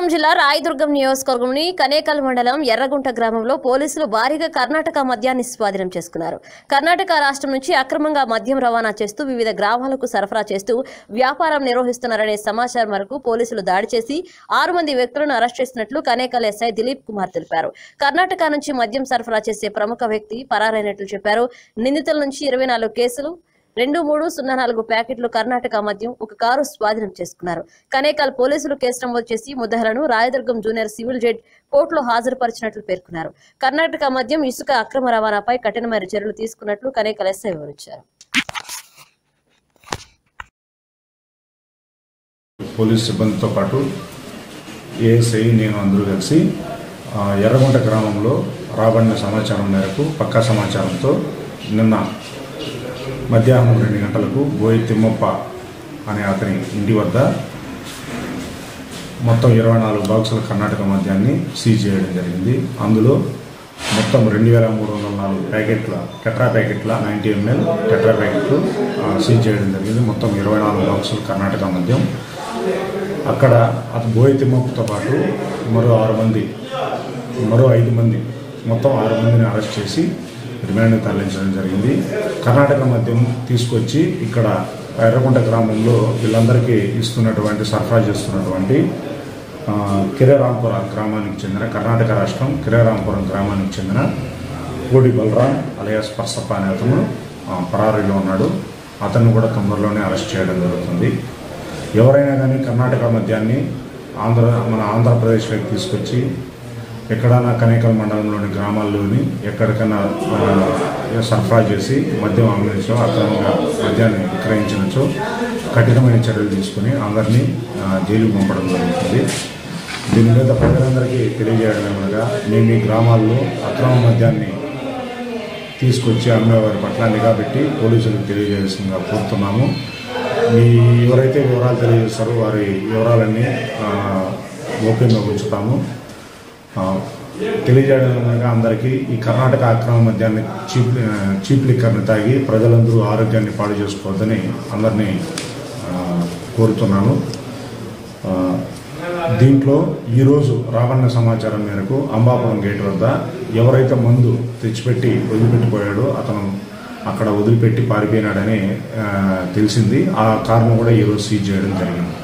ఖమ్మం జిల్లా రాయదుర్గం నియోజకవర్గంలోని కనేకల్ మండలం ఎర్రగుంట గ్రామంలో పోలీసులు భారీగా కర్ణాటక మద్యాన్ని స్వాధీనం చేసుకున్నారు. కర్ణాటక రాష్ట్రం నుంచి అక్రమంగా మద్యం రవాణా చేస్తూ వివిధ గ్రామాలకు సరఫరా చేస్తూ వ్యాపారం నిర్వహిస్తున్నారనే సమాచారం మేరకు పోలీసులు దాడి చేసి 6 మంది వ్యక్తులను అరెస్ట్ చేసినట్లు కనేకల్ ఎస్ఐ దిలీప్ కుమార్ తెలిపారు. కర్ణాటక నుంచి మద్యం సరఫరా చేసే ప్రముఖ వ్యక్తి పరారైనట్లు చెప్పారు. నిందితుల నుంచి 24 కేసులు 2304 ప్యాకెట్లు కర్ణాటక మద్యం ఒక కారు స్వాధీనం చేసుకున్నారు. కనేకల్ పోలీసులు కేసు నమోదు చేసి ముద్దాయిలను రాయదుర్గం జూనియర్ సివిల్ జడ్జి కోర్టులో హాజరుపరిచినట్లు పేర్కొన్నారు. కర్ణాటక మద్యం ఇసుక అక్రమ రవాణాపై కఠినమైన చర్యలు తీసుకున్నట్లు కనేకల్ ఎస్ఐ వివరించారు. పోలీస్ సిబ్బందితో పాటు ఏఎస్ఐ నేను అందరూ కలిసి ఎర్రగుంట గ్రామంలో రాబడిన సమాచారం మేరకు పక్కా సమాచారంతో నిన్న మధ్యాహ్నం 2 గంటలకు బోయి తిమ్మప్ప అనే అతని ఇంటి వద్ద మొత్తం 24 బాక్సుల కర్ణాటక మద్యాన్ని సీజ్ చేయడం జరిగింది. అందులో మొత్తం 2304 ప్యాకెట్ల టెట్రా ప్యాకెట్ల 90 ml టెట్రా ప్యాకెట్లు సీజ్ చేయడం జరిగింది. మొత్తం 24 బాక్సుల కర్ణాటక మద్యం. అక్కడ బోయి తిమ్మప్పతో పాటు మరో 5 మంది మొత్తం 6 మందిని అరెస్ట్ చేసి రిమాండ్ తరలించడం జరిగింది. కర్ణాటక మద్యం తీసుకొచ్చి ఇక్కడ ఎర్రగుంట గ్రామంలో వీళ్ళందరికీ ఇస్తున్నటువంటి సరఫరా చేస్తున్నటువంటి కిరేరాంపుర గ్రామానికి చెందిన కర్ణాటక రాష్ట్రం కిరేరాంపురం గ్రామానికి చెందిన కోడి బలరాం అలియాస్ పర్సప్ప అనే అతను పరారీలో ఉన్నాడు. అతన్ని కూడా తొందరలోనే అరెస్ట్ చేయడం జరుగుతుంది. ఎవరైనా కానీ కర్ణాటక మద్యాన్ని మన ఆంధ్రప్రదేశ్లోకి తీసుకొచ్చి ఎక్కడైనా కనేకల్ మండలంలోని గ్రామాల్లోని ఎక్కడికైనా సరఫరా చేసి మద్యం అమ్మించో అక్రమంగా మద్యాన్ని విక్రయించినచో కఠినమైన చర్యలు తీసుకుని అందరినీ జైలుకు పంపడం జరుగుతుంది. దీని మీద ప్రజలందరికీ తెలియజేయడం ఏమనగా మేము ఈ గ్రామాల్లో అక్రమ మద్యాన్ని తీసుకొచ్చి అమ్మేవారి పట్ల నిఘా పెట్టి పోలీసులకు తెలియజేయాల్సిందిగా కోరుతున్నాము. ఎవరైతే వివరాలు తెలియజేస్తారో వారి వివరాలన్నీ గోప్యంగా ఉంచుతాము. తెలియజేయడం అందరికీ ఈ కర్ణాటక అక్రమ మద్యాన్ని చీప్ లిక్కర్ని తాగి ప్రజలందరూ ఆరోగ్యాన్ని పాడు చేసుకోవద్దని అందరినీ కోరుతున్నాను. దీంట్లో ఈరోజు రాబడిన సమాచారం మేరకు అంబాపురం గేట్ వద్ద ఎవరైతే మందు తెచ్చిపెట్టి వదిలిపెట్టిపోయాడో అతను అక్కడ వదిలిపెట్టి పారిపోయినాడని తెలిసింది. ఆ కారును కూడా ఈరోజు సీజ్ చేయడం జరిగింది.